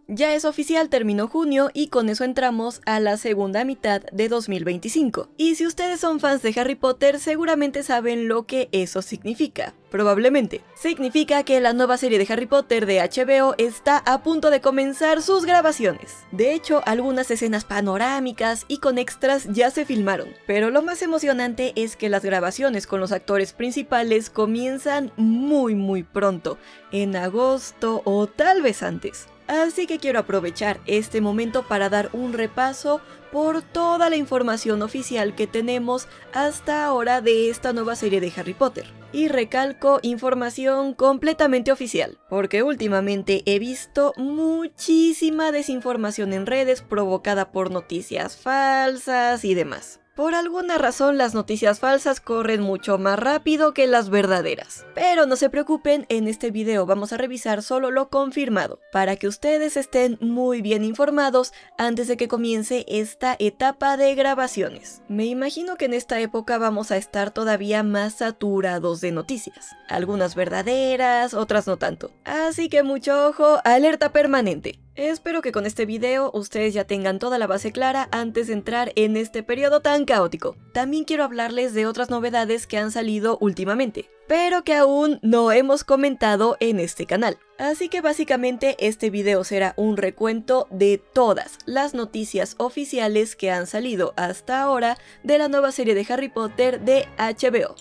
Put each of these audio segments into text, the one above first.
Ya es oficial, terminó junio y con eso entramos a la segunda mitad de 2025. Y si ustedes son fans de Harry Potter, seguramente saben lo que eso significa. Probablemente. Significa que la nueva serie de Harry Potter de HBO está a punto de comenzar sus grabaciones. De hecho, algunas escenas panorámicas y con extras ya se filmaron. Pero lo más emocionante es que las grabaciones con los actores principales comienzan muy pronto, en agosto o tal vez antes. Así que quiero aprovechar este momento para dar un repaso por toda la información oficial que tenemos hasta ahora de esta nueva serie de Harry Potter. Y recalco, información completamente oficial, porque últimamente he visto muchísima desinformación en redes provocada por noticias falsas y demás. Por alguna razón las noticias falsas corren mucho más rápido que las verdaderas. Pero no se preocupen, en este video vamos a revisar solo lo confirmado, para que ustedes estén muy bien informados antes de que comience esta etapa de grabaciones. Me imagino que en esta época vamos a estar todavía más saturados de noticias. Algunas verdaderas, otras no tanto. Así que mucho ojo, alerta permanente. Espero que con este video ustedes ya tengan toda la base clara antes de entrar en este periodo tan caótico. También quiero hablarles de otras novedades que han salido últimamente, pero que aún no hemos comentado en este canal. Así que básicamente este video será un recuento de todas las noticias oficiales que han salido hasta ahora de la nueva serie de Harry Potter de HBO.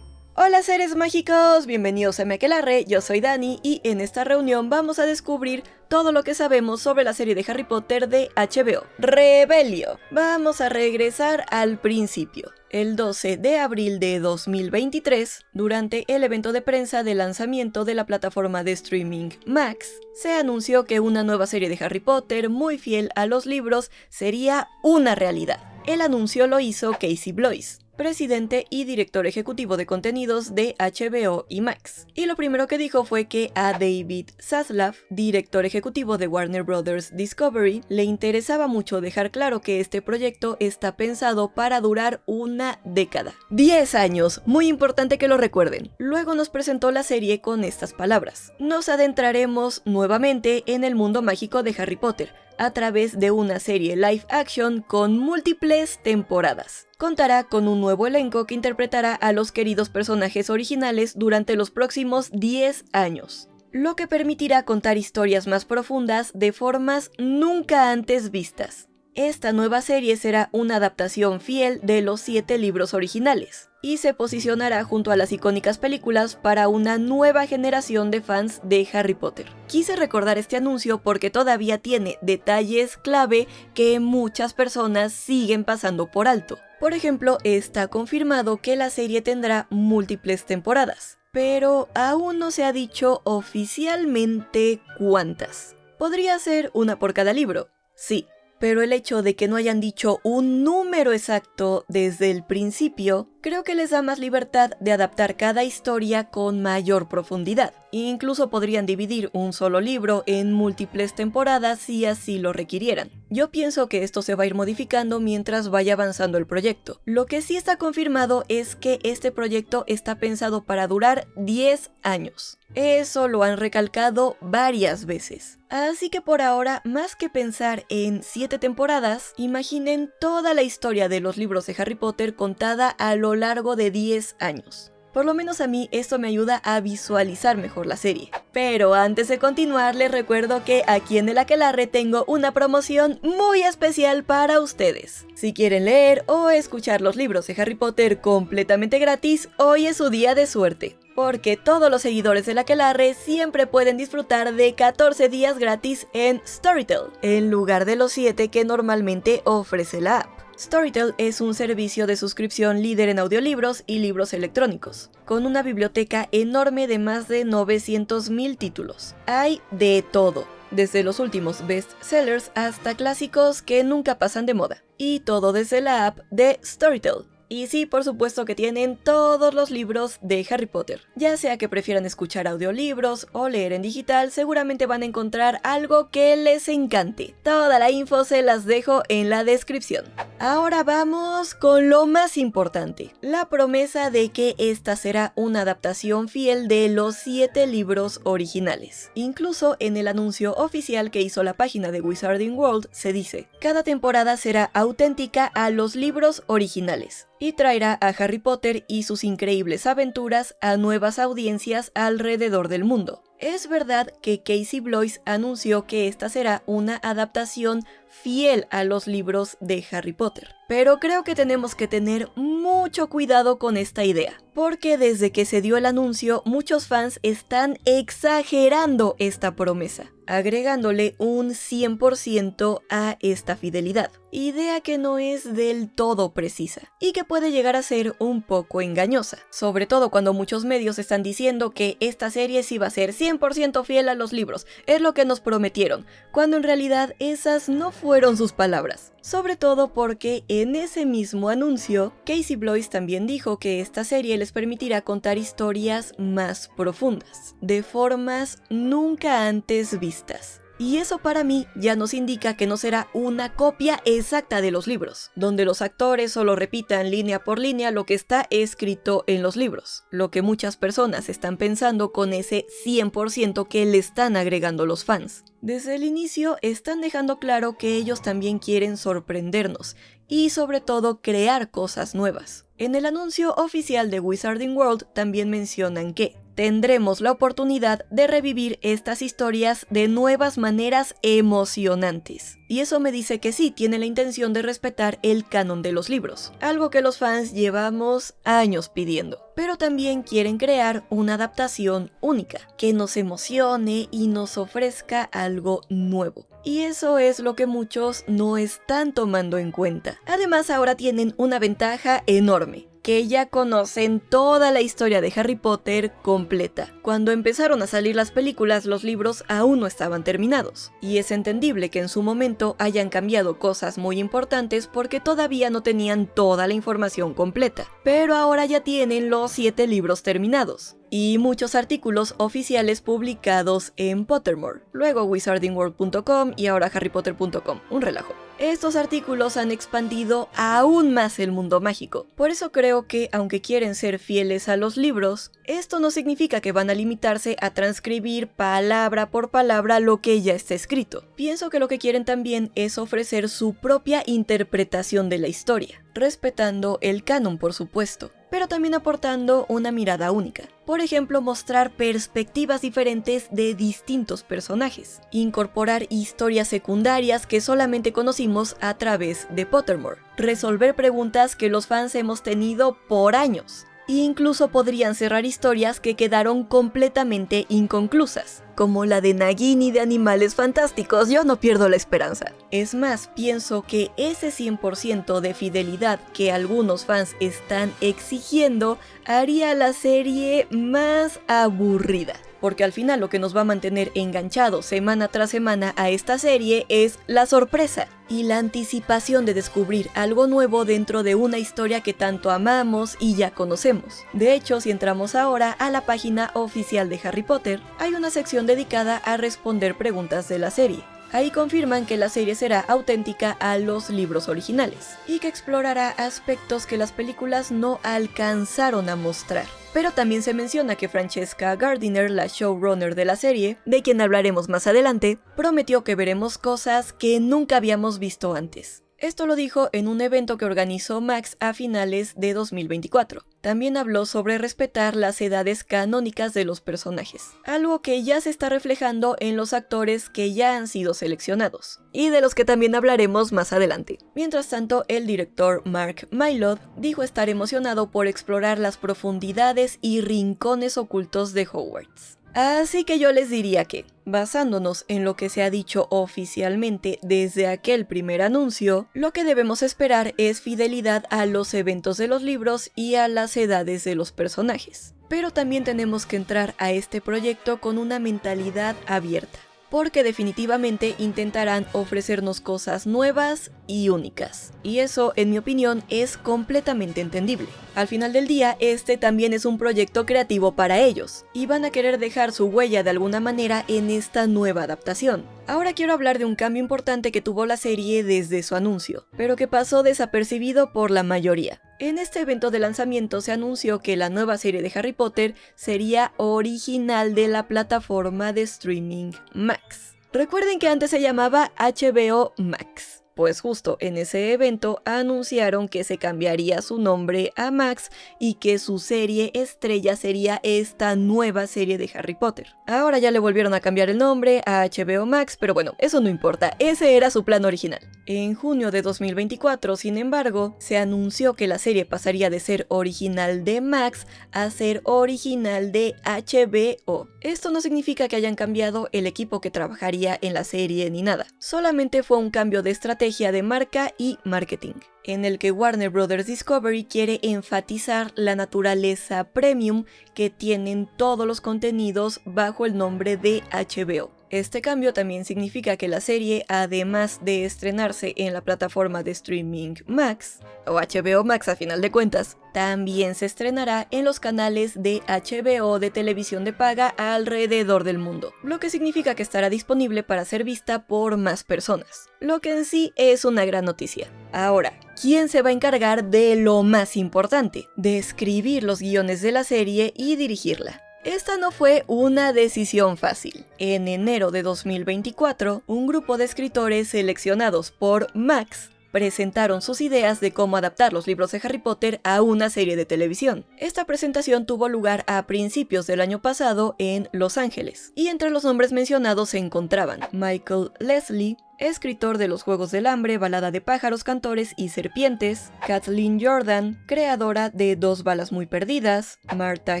Hola seres mágicos, bienvenidos a Mequelarre, yo soy Dani y en esta reunión vamos a descubrir todo lo que sabemos sobre la serie de Harry Potter de HBO, Rebelio. Vamos a regresar al principio. El 12 de abril de 2023, durante el evento de prensa de lanzamiento de la plataforma de streaming Max, se anunció que una nueva serie de Harry Potter muy fiel a los libros sería una realidad. El anuncio lo hizo Casey Bloys, presidente y director ejecutivo de contenidos de HBO y Max. Y lo primero que dijo fue que a David Zaslav, director ejecutivo de Warner Bros. Discovery, le interesaba mucho dejar claro que este proyecto está pensado para durar una década. 10 años, muy importante que lo recuerden. Luego nos presentó la serie con estas palabras: nos adentraremos nuevamente en el mundo mágico de Harry Potter, a través de una serie live action con múltiples temporadas. Contará con un nuevo elenco que interpretará a los queridos personajes originales durante los próximos 10 años, lo que permitirá contar historias más profundas de formas nunca antes vistas. Esta nueva serie será una adaptación fiel de los 7 libros originales y se posicionará junto a las icónicas películas para una nueva generación de fans de Harry Potter. Quise recordar este anuncio porque todavía tiene detalles clave que muchas personas siguen pasando por alto. Por ejemplo, está confirmado que la serie tendrá múltiples temporadas, pero aún no se ha dicho oficialmente cuántas. Podría ser una por cada libro, sí. Pero el hecho de que no hayan dicho un número exacto desde el principio, creo que les da más libertad de adaptar cada historia con mayor profundidad. Incluso podrían dividir un solo libro en múltiples temporadas si así lo requirieran. Yo pienso que esto se va a ir modificando mientras vaya avanzando el proyecto. Lo que sí está confirmado es que este proyecto está pensado para durar 10 años. Eso lo han recalcado varias veces. Así que por ahora, más que pensar en 7 temporadas, imaginen toda la historia de los libros de Harry Potter contada a lo largo de 10 años. Por lo menos a mí esto me ayuda a visualizar mejor la serie. Pero antes de continuar, les recuerdo que aquí en el Aquelarre tengo una promoción muy especial para ustedes. Si quieren leer o escuchar los libros de Harry Potter completamente gratis, hoy es su día de suerte, porque todos los seguidores del Aquelarre siempre pueden disfrutar de 14 días gratis en Storytel, en lugar de los 7 que normalmente ofrece la app. Storytel es un servicio de suscripción líder en audiolibros y libros electrónicos, con una biblioteca enorme de más de 900,000 títulos. Hay de todo, desde los últimos bestsellers hasta clásicos que nunca pasan de moda, y todo desde la app de Storytel. Y sí, por supuesto que tienen todos los libros de Harry Potter. Ya sea que prefieran escuchar audiolibros o leer en digital, seguramente van a encontrar algo que les encante. Toda la info se las dejo en la descripción. Ahora vamos con lo más importante, la promesa de que esta será una adaptación fiel de los 7 libros originales. Incluso en el anuncio oficial que hizo la página de Wizarding World se dice: cada temporada será auténtica a los libros originales y traerá a Harry Potter y sus increíbles aventuras a nuevas audiencias alrededor del mundo. Es verdad que Casey Bloys anunció que esta será una adaptación fiel a los libros de Harry Potter, pero creo que tenemos que tener mucho cuidado con esta idea, porque desde que se dio el anuncio, muchos fans están exagerando esta promesa, agregándole un 100% a esta fidelidad, idea que no es del todo precisa y que puede llegar a ser un poco engañosa, sobre todo cuando muchos medios están diciendo que esta serie sí va a ser 100% fiel a los libros, es lo que nos prometieron, cuando en realidad esas no fueron sus palabras. Sobre todo porque en ese mismo anuncio, Casey Bloys también dijo que esta serie les permitirá contar historias más profundas, de formas nunca antes vistas. Y eso para mí ya nos indica que no será una copia exacta de los libros, donde los actores solo repitan línea por línea lo que está escrito en los libros, lo que muchas personas están pensando con ese 100% que le están agregando los fans. Desde el inicio están dejando claro que ellos también quieren sorprendernos y sobre todo crear cosas nuevas. En el anuncio oficial de Wizarding World también mencionan que tendremos la oportunidad de revivir estas historias de nuevas maneras emocionantes. Y eso me dice que sí, tiene la intención de respetar el canon de los libros, algo que los fans llevamos años pidiendo. Pero también quieren crear una adaptación única, que nos emocione y nos ofrezca algo nuevo. Y eso es lo que muchos no están tomando en cuenta. Además, ahora tienen una ventaja enorme, que ya conocen toda la historia de Harry Potter completa. Cuando empezaron a salir las películas, los libros aún no estaban terminados, y es entendible que en su momento hayan cambiado cosas muy importantes porque todavía no tenían toda la información completa. Pero ahora ya tienen los 7 libros terminados, y muchos artículos oficiales publicados en Pottermore, luego wizardingworld.com y ahora harrypotter.com, un relajo. Estos artículos han expandido aún más el mundo mágico, por eso creo que aunque quieren ser fieles a los libros, esto no significa que van a limitarse a transcribir palabra por palabra lo que ya está escrito. Pienso que lo que quieren también es ofrecer su propia interpretación de la historia, respetando el canon por supuesto, pero también aportando una mirada única. Por ejemplo, mostrar perspectivas diferentes de distintos personajes, incorporar historias secundarias que solamente conocimos a través de Pottermore, resolver preguntas que los fans hemos tenido por años, e incluso podrían cerrar historias que quedaron completamente inconclusas, como la de Nagini de Animales Fantásticos. Yo no pierdo la esperanza. Es más, pienso que ese 100% de fidelidad que algunos fans están exigiendo haría la serie más aburrida. Porque al final lo que nos va a mantener enganchados semana tras semana a esta serie es la sorpresa y la anticipación de descubrir algo nuevo dentro de una historia que tanto amamos y ya conocemos. De hecho, si entramos ahora a la página oficial de Harry Potter, hay una sección dedicada a responder preguntas de la serie. Ahí confirman que la serie será auténtica a los libros originales y que explorará aspectos que las películas no alcanzaron a mostrar. Pero también se menciona que Francesca Gardiner, la showrunner de la serie, de quien hablaremos más adelante, prometió que veremos cosas que nunca habíamos visto antes. Esto lo dijo en un evento que organizó Max a finales de 2024. También habló sobre respetar las edades canónicas de los personajes, algo que ya se está reflejando en los actores que ya han sido seleccionados, y de los que también hablaremos más adelante. Mientras tanto, el director Mark Mylod dijo estar emocionado por explorar las profundidades y rincones ocultos de Hogwarts. Así que yo les diría que, basándonos en lo que se ha dicho oficialmente desde aquel primer anuncio, lo que debemos esperar es fidelidad a los eventos de los libros y a las edades de los personajes. Pero también tenemos que entrar a este proyecto con una mentalidad abierta, porque definitivamente intentarán ofrecernos cosas nuevas y únicas. Y eso, en mi opinión, es completamente entendible. Al final del día, este también es un proyecto creativo para ellos, y van a querer dejar su huella de alguna manera en esta nueva adaptación. Ahora quiero hablar de un cambio importante que tuvo la serie desde su anuncio, pero que pasó desapercibido por la mayoría. En este evento de lanzamiento se anunció que la nueva serie de Harry Potter sería original de la plataforma de streaming Max. Recuerden que antes se llamaba HBO Max. Pues justo en ese evento anunciaron que se cambiaría su nombre a Max y que su serie estrella sería esta nueva serie de Harry Potter. Ahora ya le volvieron a cambiar el nombre a HBO Max, pero bueno, eso no importa, ese era su plan original. En junio de 2024, sin embargo, se anunció que la serie pasaría de ser original de Max a ser original de HBO. Esto no significa que hayan cambiado el equipo que trabajaría en la serie ni nada, solamente fue un cambio de estrategia de marca y marketing, en el que Warner Bros. Discovery quiere enfatizar la naturaleza premium que tienen todos los contenidos bajo el nombre de HBO. Este cambio también significa que la serie, además de estrenarse en la plataforma de streaming Max, o HBO Max a final de cuentas, también se estrenará en los canales de HBO de televisión de paga alrededor del mundo, lo que significa que estará disponible para ser vista por más personas, lo que en sí es una gran noticia. Ahora, ¿quién se va a encargar de lo más importante? De escribir los guiones de la serie y dirigirla. Esta no fue una decisión fácil. En enero de 2024, un grupo de escritores seleccionados por Max presentaron sus ideas de cómo adaptar los libros de Harry Potter a una serie de televisión. Esta presentación tuvo lugar a principios del año pasado en Los Ángeles, y entre los nombres mencionados se encontraban Michael Leslie, escritor de Los Juegos del Hambre, Balada de pájaros, cantores y serpientes; Kathleen Jordan, creadora de Dos balas muy perdidas; Martha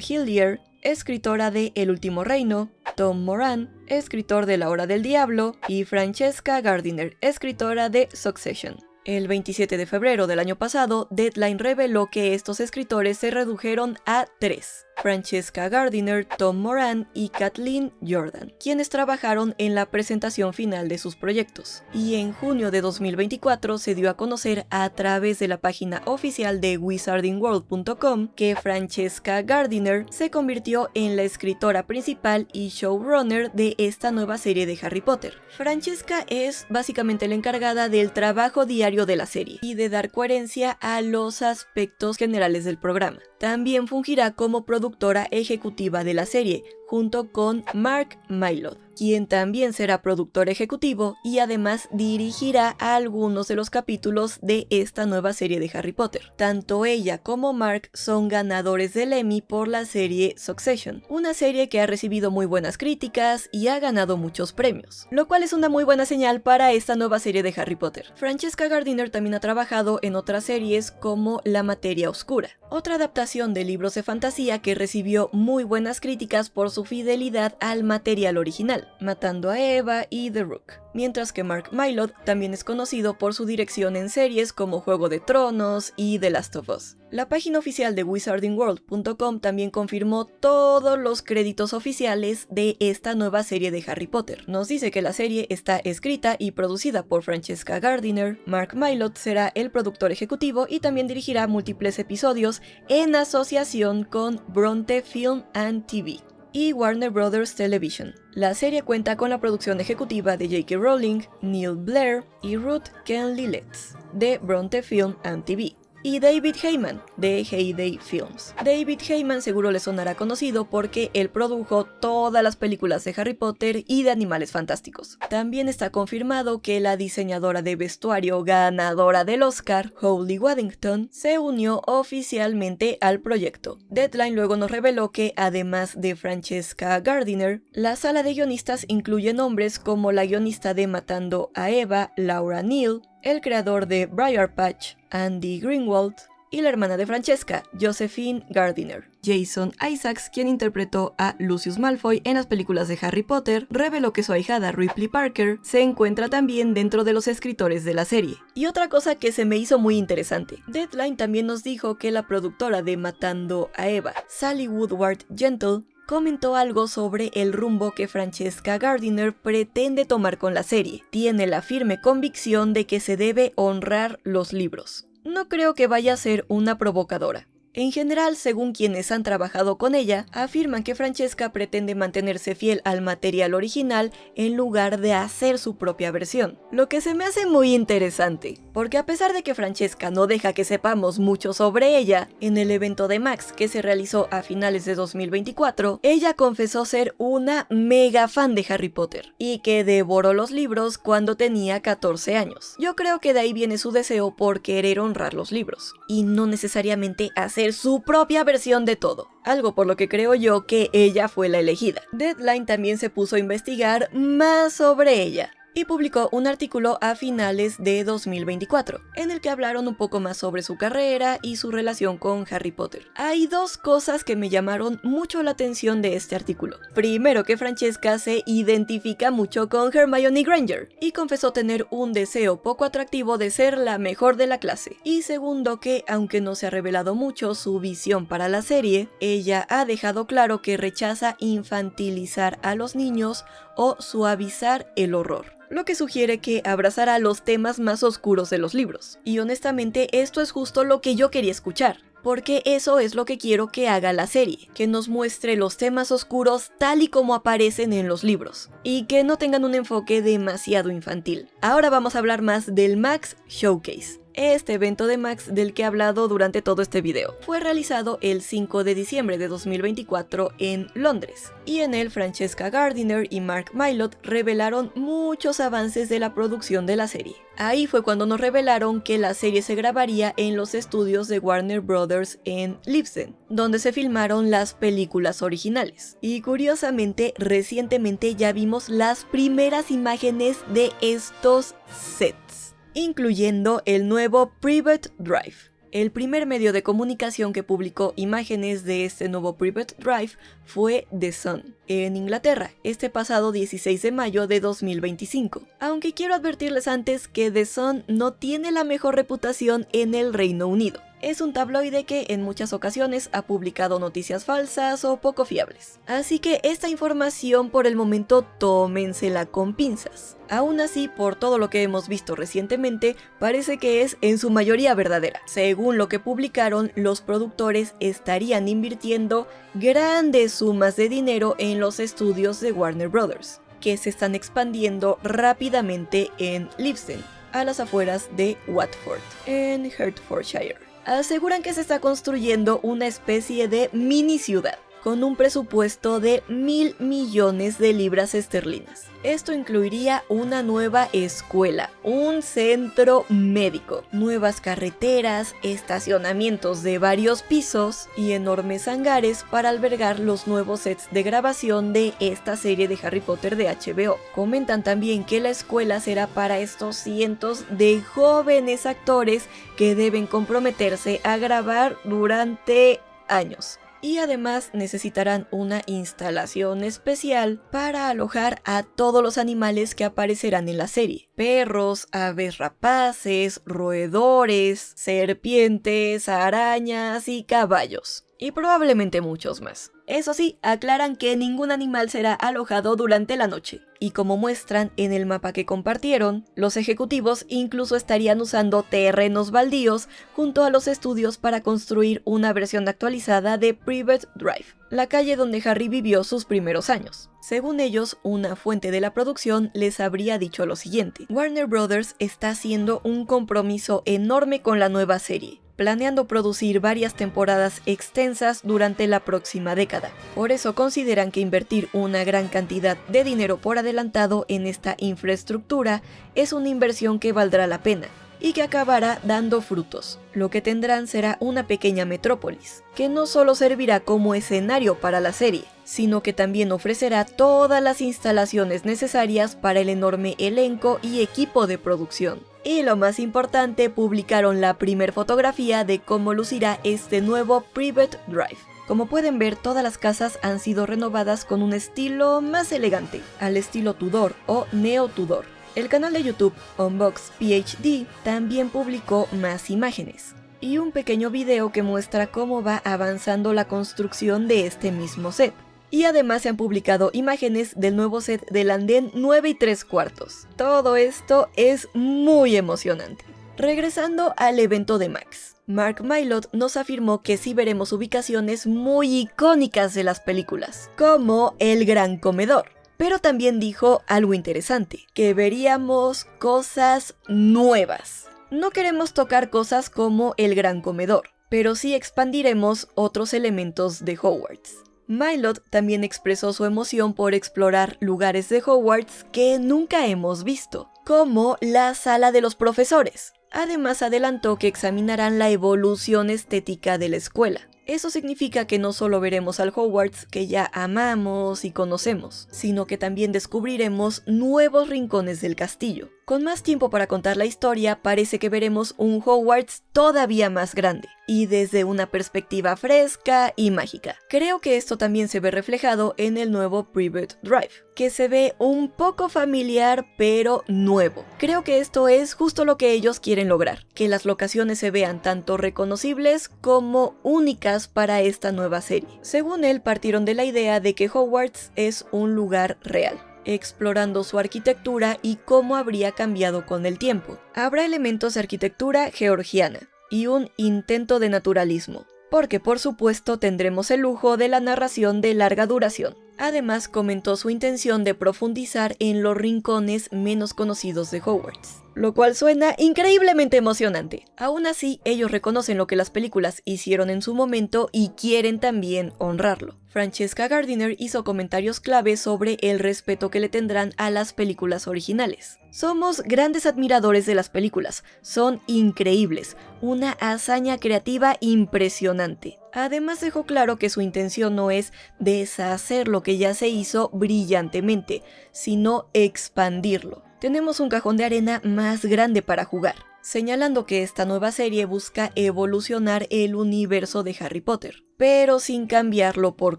Hillier, escritora de El último reino; Tom Moran, escritor de La hora del diablo; y Francesca Gardiner, escritora de Succession. El 27 de febrero del año pasado, Deadline reveló que estos escritores se redujeron a 3. Francesca Gardiner, Tom Moran y Kathleen Jordan, quienes trabajaron en la presentación final de sus proyectos. Y en junio de 2024 se dio a conocer a través de la página oficial de wizardingworld.com que Francesca Gardiner se convirtió en la escritora principal y showrunner de esta nueva serie de Harry Potter. Francesca es básicamente la encargada del trabajo diario de la serie y de dar coherencia a los aspectos generales del programa. También fungirá como productora ejecutiva de la serie, junto con Mark Mylod, quien también será productor ejecutivo y además dirigirá a algunos de los capítulos de esta nueva serie de Harry Potter. Tanto ella como Mark son ganadores del Emmy por la serie Succession, una serie que ha recibido muy buenas críticas y ha ganado muchos premios, lo cual es una muy buena señal para esta nueva serie de Harry Potter. Francesca Gardiner también ha trabajado en otras series como La materia oscura, otra adaptación de libros de fantasía que recibió muy buenas críticas por su fidelidad al material original, Matando a Eva y The Rook, mientras que Mark Mylod también es conocido por su dirección en series como Juego de Tronos y The Last of Us. La página oficial de wizardingworld.com también confirmó todos los créditos oficiales de esta nueva serie de Harry Potter. Nos dice que la serie está escrita y producida por Francesca Gardiner, Mark Mylod será el productor ejecutivo y también dirigirá múltiples episodios en asociación con Bronte Film and TV y Warner Bros. Television. La serie cuenta con la producción ejecutiva de J.K. Rowling, Neil Blair y Ruth Kenley-Letts de Bronte Film and TV. Y David Heyman, de Heyday Films. David Heyman seguro le sonará conocido porque él produjo todas las películas de Harry Potter y de Animales Fantásticos. También está confirmado que la diseñadora de vestuario ganadora del Oscar, Holly Waddington, se unió oficialmente al proyecto. Deadline luego nos reveló que, además de Francesca Gardiner, la sala de guionistas incluye nombres como la guionista de Matando a Eva, Laura Neal, el creador de Briar Patch, Andy Greenwald, y la hermana de Francesca, Josephine Gardiner. Jason Isaacs, quien interpretó a Lucius Malfoy en las películas de Harry Potter, reveló que su ahijada Ripley Parker se encuentra también dentro de los escritores de la serie. Y otra cosa que se me hizo muy interesante, Deadline también nos dijo que la productora de Matando a Eva, Sally Woodward Gentle, comentó algo sobre el rumbo que Francesca Gardiner pretende tomar con la serie. Tiene la firme convicción de que se debe honrar los libros. No creo que vaya a ser una provocadora. En general, según quienes han trabajado con ella, afirman que Francesca pretende mantenerse fiel al material original en lugar de hacer su propia versión, lo que se me hace muy interesante, porque a pesar de que Francesca no deja que sepamos mucho sobre ella, en el evento de Max que se realizó a finales de 2024, ella confesó ser una mega fan de Harry Potter, y que devoró los libros cuando tenía 14 años. Yo creo que de ahí viene su deseo por querer honrar los libros, y no necesariamente hacer su propia versión de todo, algo por lo que creo yo que ella fue la elegida. Deadline también se puso a investigar más sobre ella y publicó un artículo a finales de 2024, en el que hablaron un poco más sobre su carrera y su relación con Harry Potter. Hay dos cosas que me llamaron mucho la atención de este artículo. Primero, que Francesca se identifica mucho con Hermione Granger y confesó tener un deseo poco atractivo de ser la mejor de la clase. Y segundo, que aunque no se ha revelado mucho su visión para la serie, ella ha dejado claro que rechaza infantilizar a los niños o suavizar el horror, lo que sugiere que abrazará los temas más oscuros de los libros. Y honestamente, esto es justo lo que yo quería escuchar, porque eso es lo que quiero que haga la serie, que nos muestre los temas oscuros tal y como aparecen en los libros, y que no tengan un enfoque demasiado infantil. Ahora vamos a hablar más del Max Showcase. Este evento de Max del que he hablado durante todo este video fue realizado el 5 de diciembre de 2024 en Londres, y en él Francesca Gardiner y Mark Mylod revelaron muchos avances de la producción de la serie. Ahí fue cuando nos revelaron que la serie se grabaría en los estudios de Warner Brothers en Libsyn, donde se filmaron las películas originales. Y curiosamente, recientemente ya vimos las primeras imágenes de estos sets, incluyendo el nuevo Private Drive. El primer medio de comunicación que publicó imágenes de este nuevo Private Drive fue The Sun, en Inglaterra, este pasado 16 de mayo de 2025. Aunque quiero advertirles antes que The Sun no tiene la mejor reputación en el Reino Unido. Es un tabloide que en muchas ocasiones ha publicado noticias falsas o poco fiables. Así que esta información por el momento tómensela con pinzas. Aún así, por todo lo que hemos visto recientemente, parece que es en su mayoría verdadera. Según lo que publicaron, los productores estarían invirtiendo grandes sumas de dinero en los estudios de Warner Brothers, que se están expandiendo rápidamente en Libsyn, a las afueras de Watford, en Hertfordshire. Aseguran que se está construyendo una especie de mini ciudad, con un presupuesto de 1.000 millones de libras esterlinas. Esto incluiría una nueva escuela, un centro médico, nuevas carreteras, estacionamientos de varios pisos y enormes hangares para albergar los nuevos sets de grabación de esta serie de Harry Potter de HBO. Comentan también que la escuela será para estos cientos de jóvenes actores que deben comprometerse a grabar durante años. Y además necesitarán una instalación especial para alojar a todos los animales que aparecerán en la serie. Perros, aves rapaces, roedores, serpientes, arañas y caballos. Y probablemente muchos más. Eso sí, aclaran que ningún animal será alojado durante la noche. Y como muestran en el mapa que compartieron, los ejecutivos incluso estarían usando terrenos baldíos junto a los estudios para construir una versión actualizada de Private Drive, la calle donde Harry vivió sus primeros años. Según ellos, una fuente de la producción les habría dicho lo siguiente: Warner Brothers está haciendo un compromiso enorme con la nueva serie, planeando producir varias temporadas extensas durante la próxima década. Por eso consideran que invertir una gran cantidad de dinero por adelantado en esta infraestructura es una inversión que valdrá la pena y que acabará dando frutos. Lo que tendrán será una pequeña metrópolis, que no solo servirá como escenario para la serie, sino que también ofrecerá todas las instalaciones necesarias para el enorme elenco y equipo de producción. Y lo más importante, publicaron la primer fotografía de cómo lucirá este nuevo Private Drive. Como pueden ver, todas las casas han sido renovadas con un estilo más elegante, al estilo Tudor o Neo-Tudor. El canal de YouTube Unbox PhD también publicó más imágenes y un pequeño video que muestra cómo va avanzando la construcción de este mismo set, y además se han publicado imágenes del nuevo set del andén 9 3/4. Todo esto es muy emocionante. Regresando al evento de Max, Mark Mylod nos afirmó que sí veremos ubicaciones muy icónicas de las películas, como el Gran Comedor. Pero también dijo algo interesante, que veríamos cosas nuevas. No queremos tocar cosas como el Gran Comedor, pero sí expandiremos otros elementos de Hogwarts. Mylod también expresó su emoción por explorar lugares de Hogwarts que nunca hemos visto, como la Sala de los Profesores. Además adelantó que examinarán la evolución estética de la escuela. Eso significa que no solo veremos al Hogwarts que ya amamos y conocemos, sino que también descubriremos nuevos rincones del castillo. Con más tiempo para contar la historia, parece que veremos un Hogwarts todavía más grande, y desde una perspectiva fresca y mágica. Creo que esto también se ve reflejado en el nuevo Privet Drive, que se ve un poco familiar pero nuevo. Creo que esto es justo lo que ellos quieren lograr, que las locaciones se vean tanto reconocibles como únicas para esta nueva serie. Según él, partieron de la idea de que Hogwarts es un lugar real, explorando su arquitectura y cómo habría cambiado con el tiempo. Habrá elementos de arquitectura georgiana y un intento de naturalismo, porque por supuesto tendremos el lujo de la narración de larga duración. Además comentó su intención de profundizar en los rincones menos conocidos de Hogwarts, lo cual suena increíblemente emocionante. Aún así, ellos reconocen lo que las películas hicieron en su momento y quieren también honrarlo. Francesca Gardiner hizo comentarios clave sobre el respeto que le tendrán a las películas originales. Somos grandes admiradores de las películas, son increíbles, una hazaña creativa impresionante. Además dejó claro que su intención no es deshacer lo que ya se hizo brillantemente, sino expandirlo. Tenemos un cajón de arena más grande para jugar, señalando que esta nueva serie busca evolucionar el universo de Harry Potter, pero sin cambiarlo por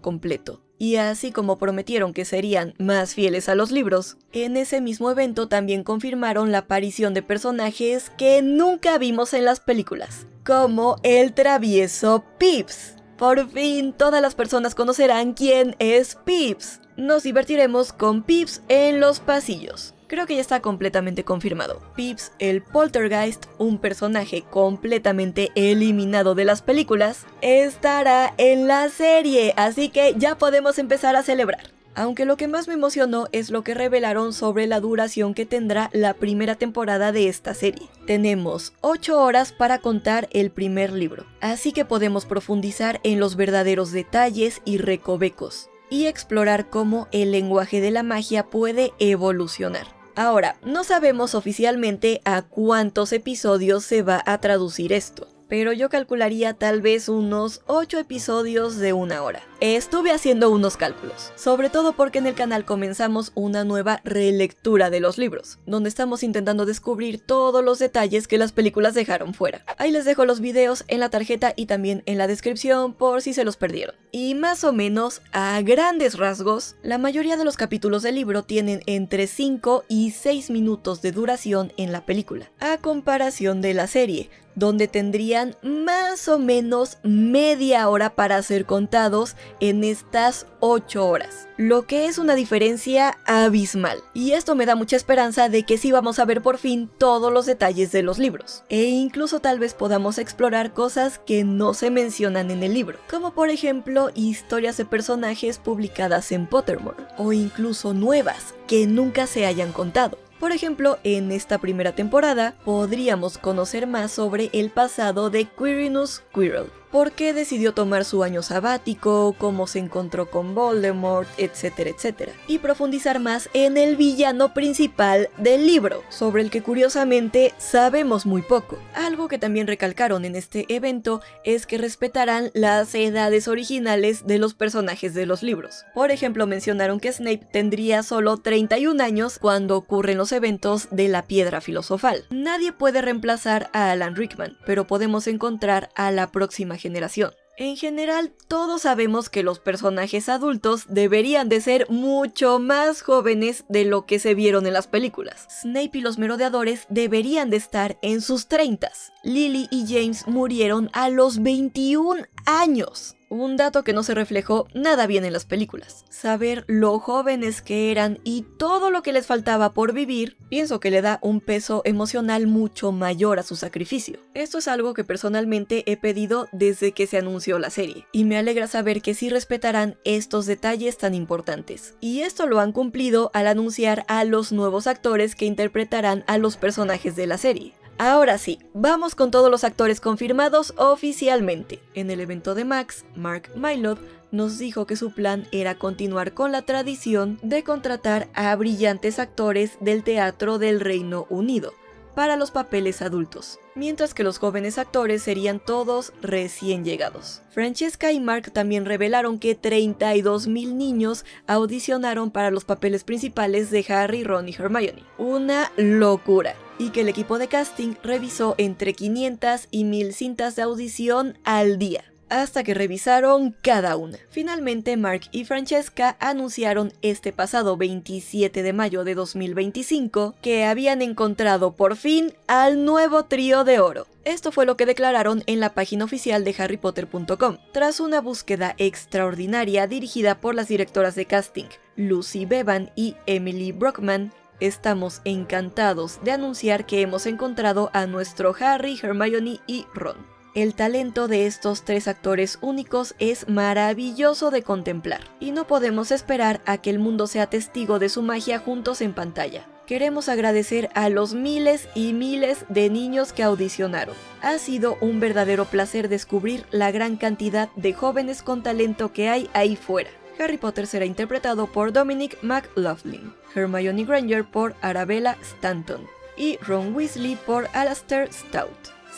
completo. Y así como prometieron que serían más fieles a los libros, en ese mismo evento también confirmaron la aparición de personajes que nunca vimos en las películas, como el travieso Pips. Por fin todas las personas conocerán quién es Pips. Nos divertiremos con Pips en los pasillos. Creo que ya está completamente confirmado. Pips, el Poltergeist, un personaje completamente eliminado de las películas, estará en la serie, así que ya podemos empezar a celebrar. Aunque lo que más me emocionó es lo que revelaron sobre la duración que tendrá la primera temporada de esta serie. Tenemos 8 horas para contar el primer libro, así que podemos profundizar en los verdaderos detalles y recovecos, y explorar cómo el lenguaje de la magia puede evolucionar. Ahora, no sabemos oficialmente a cuántos episodios se va a traducir esto, pero yo calcularía tal vez unos 8 episodios de 1 hora. Estuve haciendo unos cálculos, sobre todo porque en el canal comenzamos una nueva relectura de los libros, donde estamos intentando descubrir todos los detalles que las películas dejaron fuera. Ahí les dejo los videos en la tarjeta y también en la descripción por si se los perdieron. Y más o menos, a grandes rasgos, la mayoría de los capítulos del libro tienen entre 5 y 6 minutos de duración en la película, a comparación de la serie, donde tendrían más o menos media hora para ser contados en estas 8 horas, lo que es una diferencia abismal. Y esto me da mucha esperanza de que sí vamos a ver por fin todos los detalles de los libros, e incluso tal vez podamos explorar cosas que no se mencionan en el libro, como por ejemplo historias de personajes publicadas en Pottermore, o incluso nuevas que nunca se hayan contado. Por ejemplo, en esta primera temporada podríamos conocer más sobre el pasado de Quirinus Quirrell, por qué decidió tomar su año sabático, cómo se encontró con Voldemort, etcétera, etcétera. Y profundizar más en el villano principal del libro, sobre el que curiosamente sabemos muy poco. Algo que también recalcaron en este evento es que respetarán las edades originales de los personajes de los libros. Por ejemplo, mencionaron que Snape tendría solo 31 años cuando ocurren los eventos de la Piedra Filosofal. Nadie puede reemplazar a Alan Rickman, pero podemos encontrar a la próxima generación. En general, todos sabemos que los personajes adultos deberían de ser mucho más jóvenes de lo que se vieron en las películas. Snape y los merodeadores deberían de estar en sus 30s. Lily y James murieron a los 21 años. Un dato que no se reflejó nada bien en las películas. Saber lo jóvenes que eran y todo lo que les faltaba por vivir, pienso que le da un peso emocional mucho mayor a su sacrificio. Esto es algo que personalmente he pedido desde que se anunció la serie, y me alegra saber que sí respetarán estos detalles tan importantes. Y esto lo han cumplido al anunciar a los nuevos actores que interpretarán a los personajes de la serie. Ahora sí, vamos con todos los actores confirmados oficialmente. En el evento de Max, Mark Mylod nos dijo que su plan era continuar con la tradición de contratar a brillantes actores del teatro del Reino Unido para los papeles adultos, mientras que los jóvenes actores serían todos recién llegados. Francesca y Mark también revelaron que 32,000 niños audicionaron para los papeles principales de Harry, Ron y Hermione. Una locura. Y que el equipo de casting revisó entre 500 y 1000 cintas de audición al día, hasta que revisaron cada una. Finalmente, Mark y Francesca anunciaron este pasado 27 de mayo de 2025 que habían encontrado por fin al nuevo trío de oro. Esto fue lo que declararon en la página oficial de harrypotter.com, tras una búsqueda extraordinaria dirigida por las directoras de casting, Lucy Bevan y Emily Brockman. Estamos encantados de anunciar que hemos encontrado a nuestro Harry, Hermione y Ron. El talento de estos tres actores únicos es maravilloso de contemplar, y no podemos esperar a que el mundo sea testigo de su magia juntos en pantalla. Queremos agradecer a los miles y miles de niños que audicionaron. Ha sido un verdadero placer descubrir la gran cantidad de jóvenes con talento que hay ahí fuera. Harry Potter será interpretado por Dominic McLaughlin, Hermione Granger por Arabella Stanton y Ron Weasley por Alastair Stout.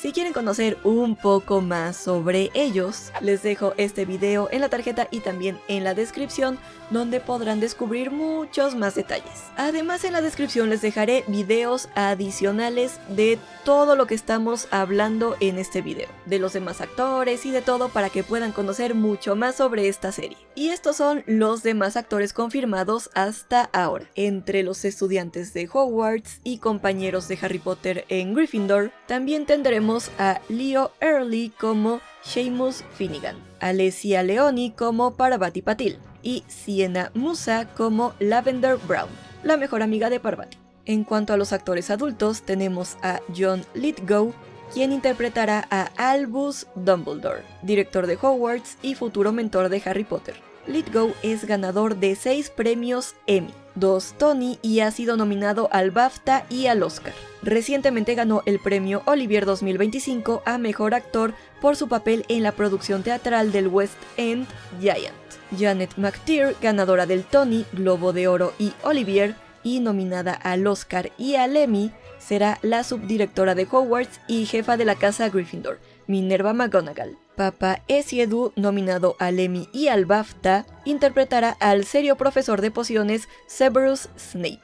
Si quieren conocer un poco más sobre ellos, les dejo este video en la tarjeta y también en la descripción, donde podrán descubrir muchos más detalles. Además, en la descripción les dejaré videos adicionales de todo lo que estamos hablando en este video, de los demás actores y de todo, para que puedan conocer mucho más sobre esta serie. Y estos son los demás actores confirmados hasta ahora. Entre los estudiantes de Hogwarts y compañeros de Harry Potter en Gryffindor, también tendremos a Leo Early como Seamus Finnegan, Alessia Leoni como Parvati Patil y Sienna Musa como Lavender Brown, la mejor amiga de Parvati. En cuanto a los actores adultos, tenemos a John Lithgow, quien interpretará a Albus Dumbledore, director de Hogwarts y futuro mentor de Harry Potter. Lithgow es ganador de 6 premios Emmy, 2 Tony y ha sido nominado al BAFTA y al Oscar. Recientemente ganó el premio Olivier 2025 a Mejor Actor por su papel en la producción teatral del West End Giant. Janet McTeer, ganadora del Tony, Globo de Oro y Olivier, y nominada al Oscar y al Emmy, será la subdirectora de Hogwarts y jefa de la casa Gryffindor, Minerva McGonagall. Papa Eziedu, nominado al Emmy y al BAFTA, interpretará al serio profesor de pociones Severus Snape.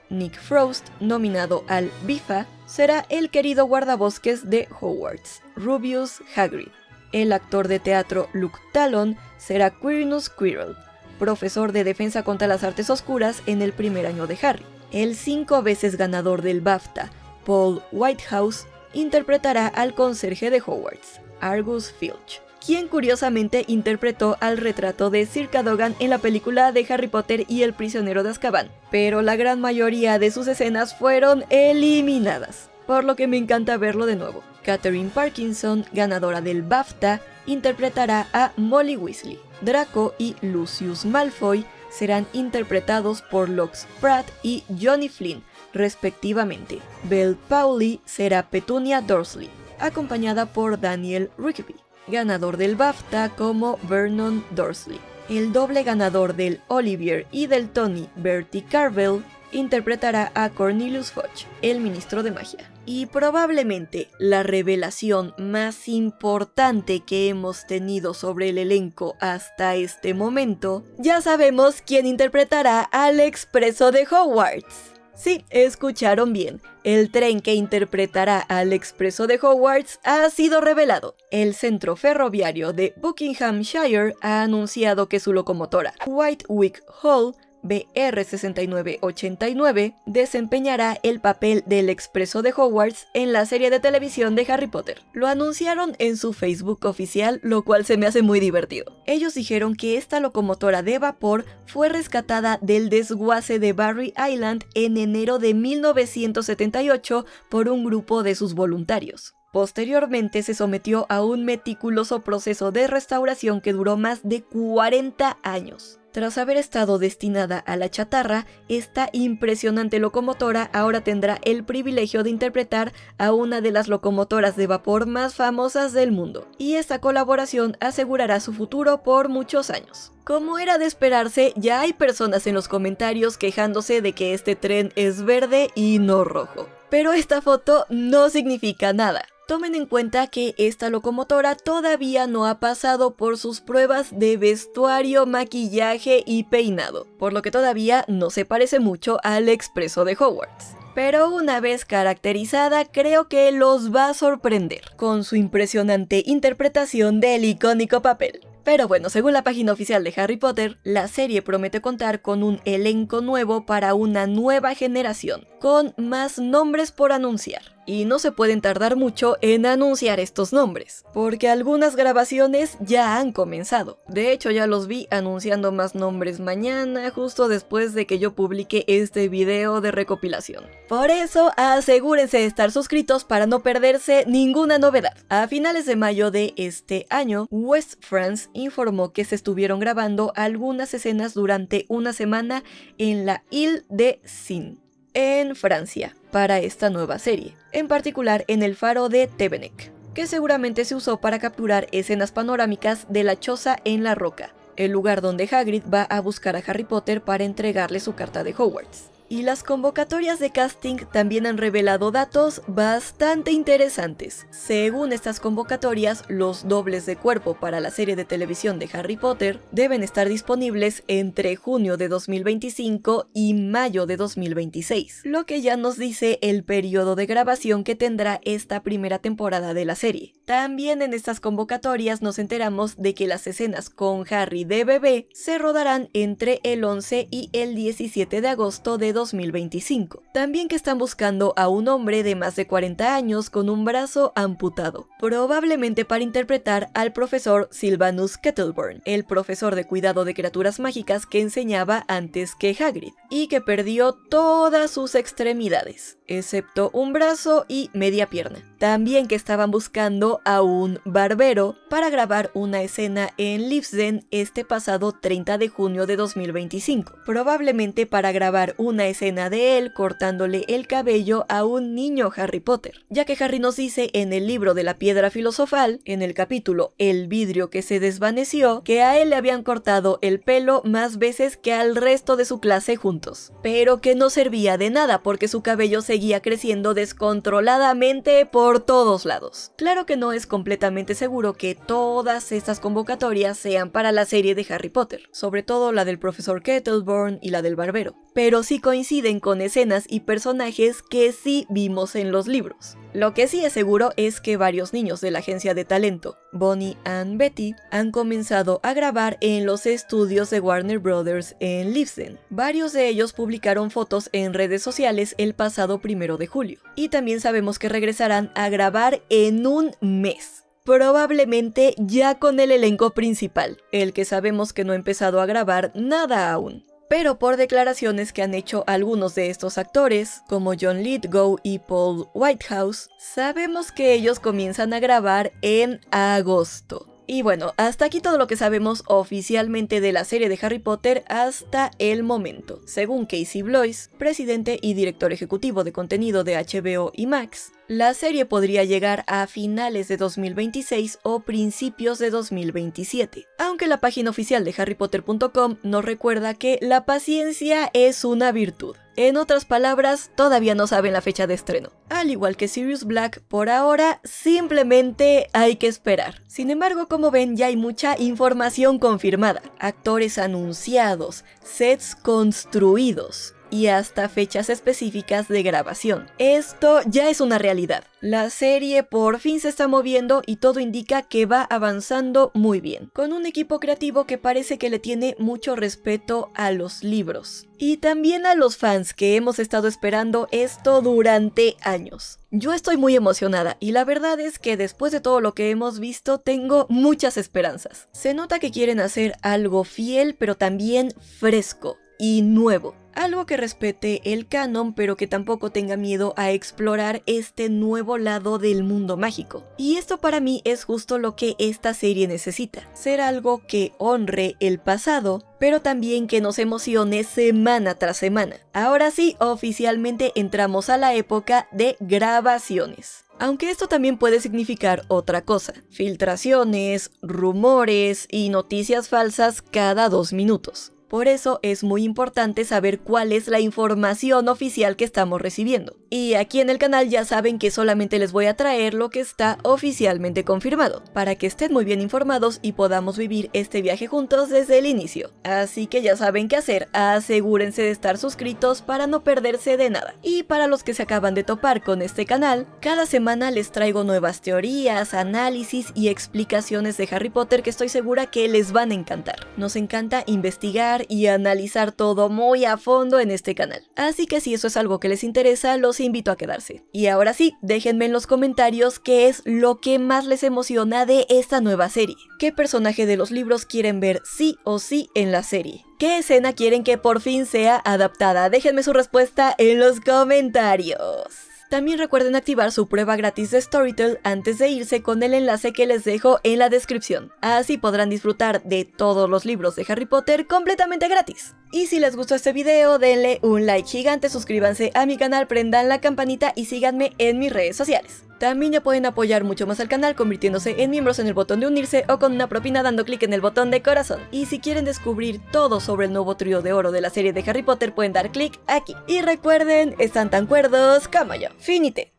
Nick Frost, nominado al BIFA, será el querido guardabosques de Hogwarts, Rubius Hagrid. El actor de teatro Luke Talon será Quirinus Quirrell, profesor de defensa contra las artes oscuras en el primer año de Harry. El 5 veces ganador del BAFTA, Paul Whitehouse, interpretará al conserje de Hogwarts, Argus Filch, quien curiosamente interpretó al retrato de Sir Cadogan en la película de Harry Potter y el prisionero de Azkaban, pero la gran mayoría de sus escenas fueron eliminadas, por lo que me encanta verlo de nuevo. Catherine Parkinson, ganadora del BAFTA, interpretará a Molly Weasley. Draco y Lucius Malfoy serán interpretados por Lux Pratt y Johnny Flynn, respectivamente. Belle Powley será Petunia Dursley, acompañada por Daniel Rickaby, ganador del BAFTA como Vernon Dursley. El doble ganador del Olivier y del Tony, Bertie Carvel, interpretará a Cornelius Fudge, el ministro de magia. Y probablemente la revelación más importante que hemos tenido sobre el elenco hasta este momento, ya sabemos quién interpretará al Expreso de Hogwarts. Sí, escucharon bien. El tren que interpretará al Expreso de Hogwarts ha sido revelado. El centro ferroviario de Buckinghamshire ha anunciado que su locomotora, Whitewick Hall, BR6989, desempeñará el papel del Expreso de Hogwarts en la serie de televisión de Harry Potter. Lo anunciaron en su Facebook oficial, lo cual se me hace muy divertido. Ellos dijeron que esta locomotora de vapor fue rescatada del desguace de Barry Island en enero de 1978 por un grupo de sus voluntarios. Posteriormente se sometió a un meticuloso proceso de restauración que duró más de 40 años. Tras haber estado destinada a la chatarra, esta impresionante locomotora ahora tendrá el privilegio de interpretar a una de las locomotoras de vapor más famosas del mundo, y esta colaboración asegurará su futuro por muchos años. Como era de esperarse, ya hay personas en los comentarios quejándose de que este tren es verde y no rojo. Pero esta foto no significa nada. Tomen en cuenta que esta locomotora todavía no ha pasado por sus pruebas de vestuario, maquillaje y peinado, por lo que todavía no se parece mucho al Expreso de Hogwarts. Pero una vez caracterizada, creo que los va a sorprender con su impresionante interpretación del icónico papel. Pero bueno, según la página oficial de Harry Potter, la serie promete contar con un elenco nuevo para una nueva generación, con más nombres por anunciar. Y no se pueden tardar mucho en anunciar estos nombres, porque algunas grabaciones ya han comenzado. De hecho, ya los vi anunciando más nombres mañana, justo después de que yo publique este video de recopilación. Por eso, asegúrense de estar suscritos para no perderse ninguna novedad. A finales de mayo de este año, West France informó que se estuvieron grabando algunas escenas durante una semana en la Île-de-Sine, en Francia, para esta nueva serie, en particular en el faro de Tébénec, que seguramente se usó para capturar escenas panorámicas de la choza en la roca, el lugar donde Hagrid va a buscar a Harry Potter para entregarle su carta de Hogwarts. Y las convocatorias de casting también han revelado datos bastante interesantes. Según estas convocatorias, los dobles de cuerpo para la serie de televisión de Harry Potter deben estar disponibles entre junio de 2025 y mayo de 2026, lo que ya nos dice el periodo de grabación que tendrá esta primera temporada de la serie. También en estas convocatorias nos enteramos de que las escenas con Harry de bebé se rodarán entre el 11 y el 17 de agosto de 2025. También que están buscando a un hombre de más de 40 años con un brazo amputado, probablemente para interpretar al profesor Sylvanus Kettleburn, el profesor de cuidado de criaturas mágicas que enseñaba antes que Hagrid, y que perdió todas sus extremidades, excepto un brazo y media pierna. También que estaban buscando a un barbero para grabar una escena en Leavesden este pasado 30 de junio de 2025, probablemente para grabar una escena de él cortándole el cabello a un niño Harry Potter, ya que Harry nos dice en el libro de la piedra filosofal, en el capítulo El vidrio que se desvaneció, que a él le habían cortado el pelo más veces que al resto de su clase juntos, pero que no servía de nada porque su cabello seguía creciendo descontroladamente por todos lados. Claro que no es completamente seguro que todas estas convocatorias sean para la serie de Harry Potter, sobre todo la del profesor Kettleburn y la del barbero, pero sí coinciden con escenas y personajes que sí vimos en los libros. Lo que sí es seguro es que varios niños de la agencia de talento, Bonnie and Betty, han comenzado a grabar en los estudios de Warner Brothers en Leavesden. Varios de ellos publicaron fotos en redes sociales el pasado 1 de julio, y también sabemos que regresarán a grabar en un mes. Probablemente ya con el elenco principal, el que sabemos que no ha empezado a grabar nada aún. Pero por declaraciones que han hecho algunos de estos actores, como John Lithgow y Paul Whitehouse, sabemos que ellos comienzan a grabar en agosto. Y bueno, hasta aquí todo lo que sabemos oficialmente de la serie de Harry Potter hasta el momento. Según Casey Bloys, presidente y director ejecutivo de contenido de HBO y Max, la serie podría llegar a finales de 2026 o principios de 2027, aunque la página oficial de harrypotter.com nos recuerda que la paciencia es una virtud. En otras palabras, todavía no saben la fecha de estreno. Al igual que Sirius Black, por ahora simplemente hay que esperar. Sin embargo, como ven, ya hay mucha información confirmada, actores anunciados, sets construidos. y hasta fechas específicas de grabación. Esto ya es una realidad. La serie por fin se está moviendo y todo indica que va avanzando muy bien, con un equipo creativo que parece que le tiene mucho respeto a los libros. Y también a los fans que hemos estado esperando esto durante años. Yo estoy muy emocionada y la verdad es que después de todo lo que hemos visto tengo muchas esperanzas. Se nota que quieren hacer algo fiel pero también fresco y nuevo. Algo que respete el canon, pero que tampoco tenga miedo a explorar este nuevo lado del mundo mágico. Y esto para mí es justo lo que esta serie necesita. Ser algo que honre el pasado, pero también que nos emocione semana tras semana. Ahora sí, oficialmente entramos a la época de grabaciones. Aunque esto también puede significar otra cosa. Filtraciones, rumores y noticias falsas cada 2 minutos. Por eso es muy importante saber cuál es la información oficial que estamos recibiendo. Y aquí en el canal ya saben que solamente les voy a traer lo que está oficialmente confirmado, para que estén muy bien informados y podamos vivir este viaje juntos desde el inicio. Así que ya saben qué hacer, asegúrense de estar suscritos para no perderse de nada. Y para los que se acaban de topar con este canal, cada semana les traigo nuevas teorías, análisis y explicaciones de Harry Potter que estoy segura que les van a encantar. Nos encanta investigar y analizar todo muy a fondo en este canal. Así que si eso es algo que les interesa, los invito a quedarse. Y ahora sí, déjenme en los comentarios qué es lo que más les emociona de esta nueva serie. ¿Qué personaje de los libros quieren ver sí o sí en la serie? ¿Qué escena quieren que por fin sea adaptada? Déjenme su respuesta en los comentarios. También recuerden activar su prueba gratis de Storytel antes de irse con el enlace que les dejo en la descripción. Así podrán disfrutar de todos los libros de Harry Potter completamente gratis. Y si les gustó este video, denle un like gigante, suscríbanse a mi canal, prendan la campanita y síganme en mis redes sociales. También ya pueden apoyar mucho más al canal convirtiéndose en miembros en el botón de unirse o con una propina dando clic en el botón de corazón. Y si quieren descubrir todo sobre el nuevo trío de oro de la serie de Harry Potter pueden dar clic aquí. Y recuerden, están tan cuerdos como yo. Finite.